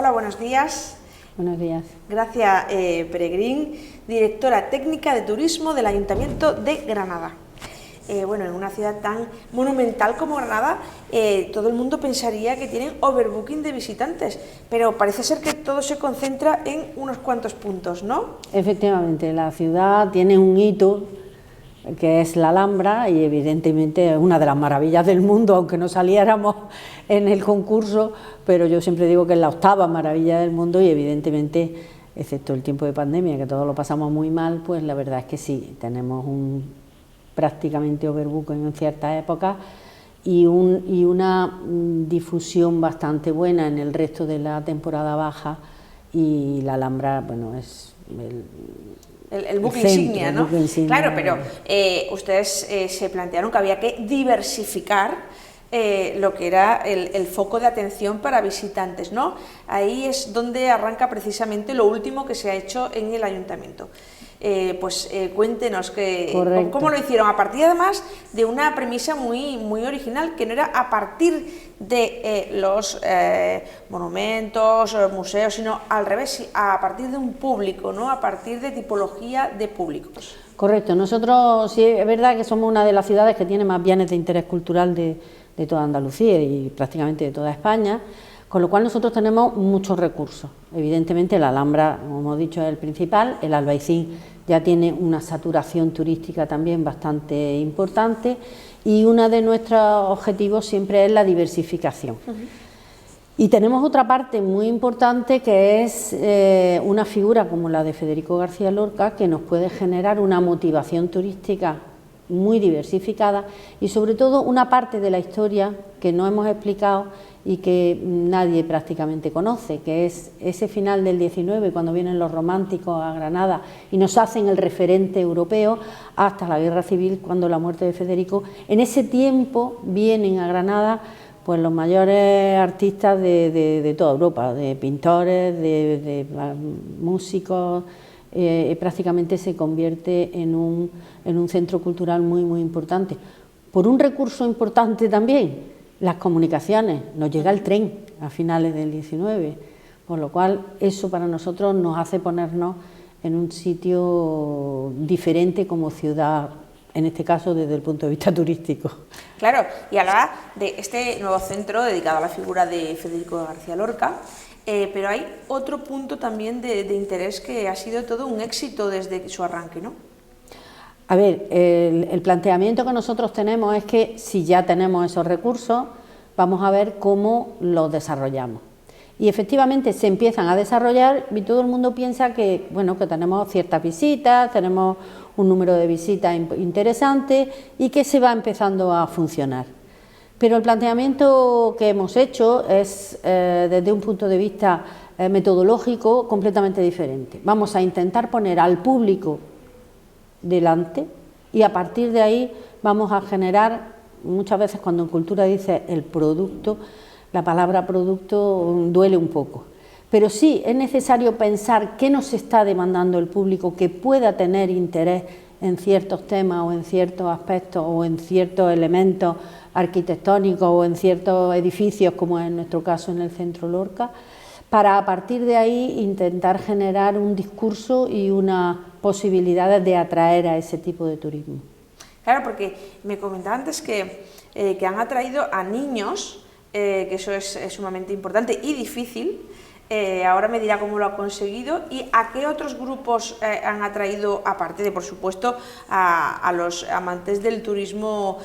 Hola, buenos días. Buenos días. Gracia Peregrín, directora técnica de turismo del Ayuntamiento de Granada. Bueno, en una ciudad tan monumental como Granada, todo el mundo pensaría que tienen overbooking de visitantes, pero parece ser que todo se concentra en unos cuantos puntos, ¿no? Efectivamente, la ciudad tiene un hito que es la Alhambra y evidentemente es una de las maravillas del mundo, aunque no saliéramos en el concurso, pero yo siempre digo que es la octava maravilla del mundo y evidentemente, excepto el tiempo de pandemia, que todos lo pasamos muy mal, pues la verdad es que sí, tenemos prácticamente overbooking en ciertas épocas y una difusión bastante buena en el resto de la temporada baja, y la Alhambra, bueno, es el buque insignia, ¿no? Buque insignia. Claro, pero ustedes se plantearon que había que diversificar lo que era el foco de atención para visitantes, ¿no? Ahí es donde arranca precisamente lo último que se ha hecho en el ayuntamiento. Cuéntenos cómo lo hicieron, a partir además de una premisa muy original, que no era a partir de los monumentos, museos, sino al revés, a partir de un público, ¿no? A partir de tipología de públicos. Correcto, nosotros sí es verdad que somos una de las ciudades que tiene más bienes de interés cultural de toda Andalucía y prácticamente de toda España, con lo cual nosotros tenemos muchos recursos. Evidentemente la Alhambra, como hemos dicho, es el principal, el Albaicín ya tiene una saturación turística también bastante importante, y uno de nuestros objetivos siempre es la diversificación. Y tenemos otra parte muy importante, que es una figura como la de Federico García Lorca, que nos puede generar una motivación turística muy diversificada y sobre todo una parte de la historia que no hemos explicado y que nadie prácticamente conoce, que es ese final del 19, cuando vienen los románticos a Granada y nos hacen el referente europeo, hasta la Guerra Civil, cuando la muerte de Federico. En ese tiempo vienen a Granada pues los mayores artistas de toda Europa, de pintores, de músicos. Prácticamente se convierte en un centro cultural muy importante. Por un recurso importante también, las comunicaciones, nos llega el tren a finales del 19, con lo cual eso para nosotros nos hace ponernos en un sitio diferente como ciudad, en este caso desde el punto de vista turístico. Claro, y hablaba de este nuevo centro dedicado a la figura de Federico García Lorca, pero hay otro punto también de interés que ha sido todo un éxito desde su arranque, ¿no? A ver, el planteamiento que nosotros tenemos es que si ya tenemos esos recursos, vamos a ver cómo los desarrollamos. Y efectivamente se empiezan a desarrollar y todo el mundo piensa que, bueno, que tenemos ciertas visitas, tenemos un número de visitas interesante y que se va empezando a funcionar. Pero el planteamiento que hemos hecho es, desde un punto de vista metodológico, completamente diferente. Vamos a intentar poner al público delante y a partir de ahí vamos a generar, muchas veces cuando en cultura dice el producto, la palabra producto duele un poco, pero sí es necesario pensar qué nos está demandando el público que pueda tener interés en ciertos temas o en ciertos aspectos o en ciertos elementos arquitectónicos o en ciertos edificios, como es en nuestro caso en el Centro Lorca, para a partir de ahí intentar generar un discurso y unas posibilidades de atraer a ese tipo de turismo. Claro, porque me comentaba antes que han atraído a niños, que eso es sumamente importante y difícil. Ahora me dirá cómo lo ha conseguido y a qué otros grupos han atraído, aparte de, por supuesto, a los amantes del turismo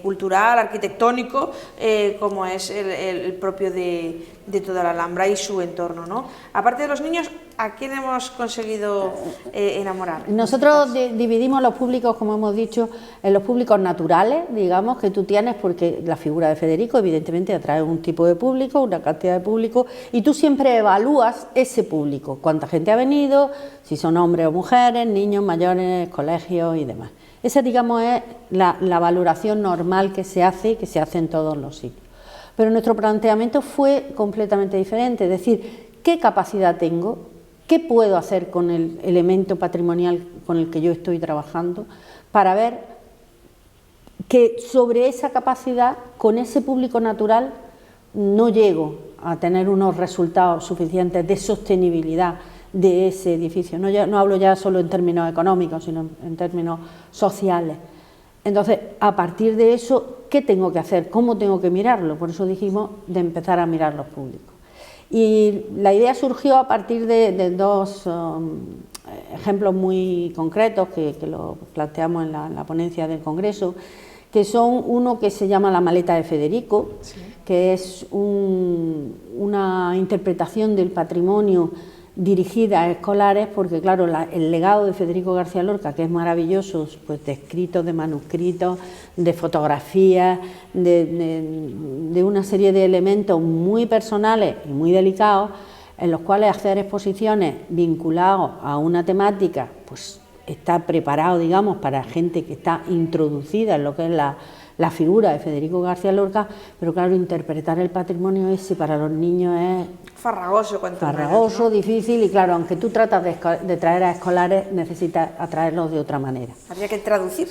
cultural, arquitectónico, como es el propio de toda la Alhambra y su entorno, ¿no? Aparte de los niños, ¿a quién hemos conseguido enamorar? Nosotros dividimos los públicos, como hemos dicho, en los públicos naturales, digamos, que tú tienes, porque la figura de Federico evidentemente atrae un tipo de público, una cantidad de público, y tú siempre evalúas ese público, cuánta gente ha venido, si son hombres o mujeres, niños, mayores, colegios y demás. Esa, digamos, es la valoración normal que se hace en todos los sitios. Pero nuestro planteamiento fue completamente diferente, es decir, ¿qué capacidad tengo? ¿Qué puedo hacer con el elemento patrimonial con el que yo estoy trabajando para ver que sobre esa capacidad, con ese público natural, no llego a tener unos resultados suficientes de sostenibilidad de ese edificio. No hablo ya solo en términos económicos, sino en términos sociales. Entonces, a partir de eso, ¿qué tengo que hacer? ¿Cómo tengo que mirarlo? Por eso dijimos de empezar a mirar los públicos. Y la idea surgió a partir de dos ejemplos muy concretos que lo planteamos en la ponencia del Congreso, que son uno que se llama La maleta de Federico, sí, que es una interpretación del patrimonio dirigida a escolares, porque claro, el legado de Federico García Lorca, que es maravilloso, pues de escritos, de manuscritos, de fotografías, de una serie de elementos muy personales y muy delicados, en los cuales hacer exposiciones vinculadas a una temática, pues está preparado, digamos, para gente que está introducida en lo que es la figura de Federico García Lorca, pero claro, interpretar el patrimonio ese para los niños es farragoso, ¿no? Difícil, y claro, aunque tú tratas de traer a escolares, necesitas atraerlos de otra manera. Habría que traducir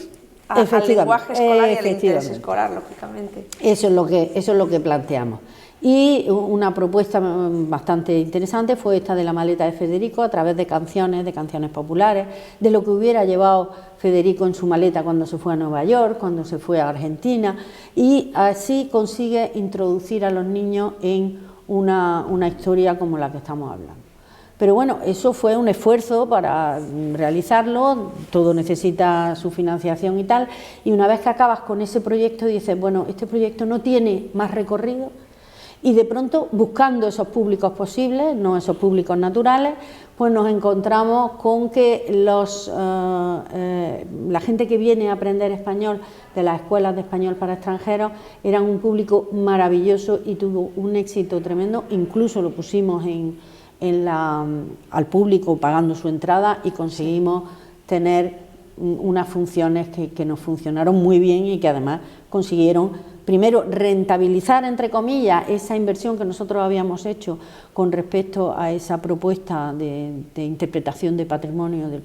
al lenguaje escolar y al interés escolar, lógicamente. Eso es lo que planteamos. Y una propuesta bastante interesante fue esta de La maleta de Federico, a través de canciones populares, de lo que hubiera llevado Federico en su maleta cuando se fue a Nueva York, cuando se fue a Argentina, y así consigue introducir a los niños en una historia como la que estamos hablando. Pero bueno, eso fue un esfuerzo para realizarlo, todo necesita su financiación y tal, y una vez que acabas con ese proyecto dices, bueno, este proyecto no tiene más recorrido. Y de pronto, buscando esos públicos posibles, no esos públicos naturales, pues nos encontramos con que la gente que viene a aprender español de las escuelas de español para extranjeros eran un público maravilloso y tuvo un éxito tremendo. Incluso lo pusimos al público pagando su entrada y conseguimos tener unas funciones que nos funcionaron muy bien y que además consiguieron primero rentabilizar, entre comillas, esa inversión que nosotros habíamos hecho con respecto a esa propuesta de interpretación del patrimonio de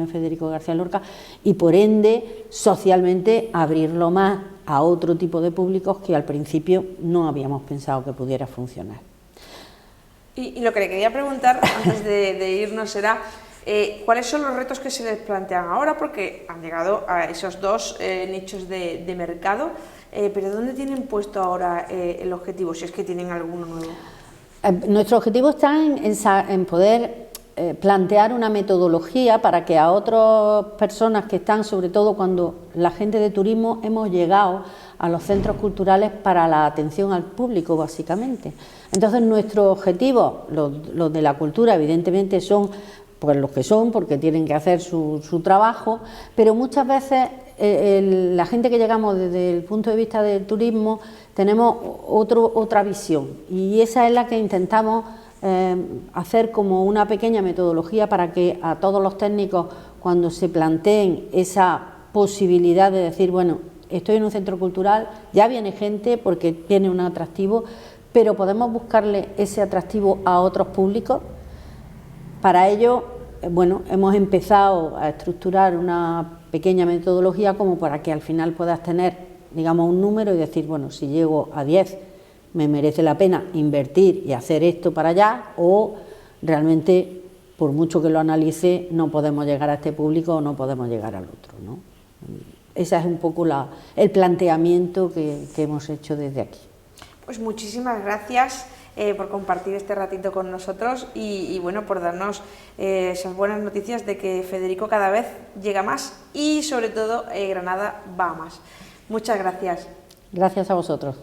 Federico García Lorca, y por ende socialmente abrirlo más a otro tipo de públicos que al principio no habíamos pensado que pudiera funcionar. Y lo que le quería preguntar antes de irnos era ¿cuáles son los retos que se les plantean ahora? Porque han llegado a esos dos nichos de mercado, pero ¿dónde tienen puesto ahora el objetivo, si es que tienen alguno nuevo? Nuestro objetivo está en poder plantear una metodología para que a otras personas que están, sobre todo cuando la gente de turismo hemos llegado a los centros culturales para la atención al público, básicamente. Entonces, nuestros objetivos, los de la cultura, evidentemente son pues los que son, porque tienen que hacer su trabajo, pero muchas veces la gente que llegamos desde el punto de vista del turismo tenemos otra visión, y esa es la que intentamos hacer como una pequeña metodología para que a todos los técnicos, cuando se planteen esa posibilidad de decir, bueno, estoy en un centro cultural, ya viene gente porque tiene un atractivo, pero podemos buscarle ese atractivo a otros públicos. Para ello, bueno, hemos empezado a estructurar una pequeña metodología como para que al final puedas tener, digamos, un número y decir, bueno, si llego a 10, me merece la pena invertir y hacer esto para allá, o realmente, por mucho que lo analice, no podemos llegar a este público o no podemos llegar al otro, ¿no? Ese es un poco el planteamiento que hemos hecho desde aquí. Pues muchísimas gracias por compartir este ratito con nosotros y bueno, por darnos esas buenas noticias de que Federico cada vez llega más y sobre todo Granada va a más. Muchas gracias. Gracias a vosotros.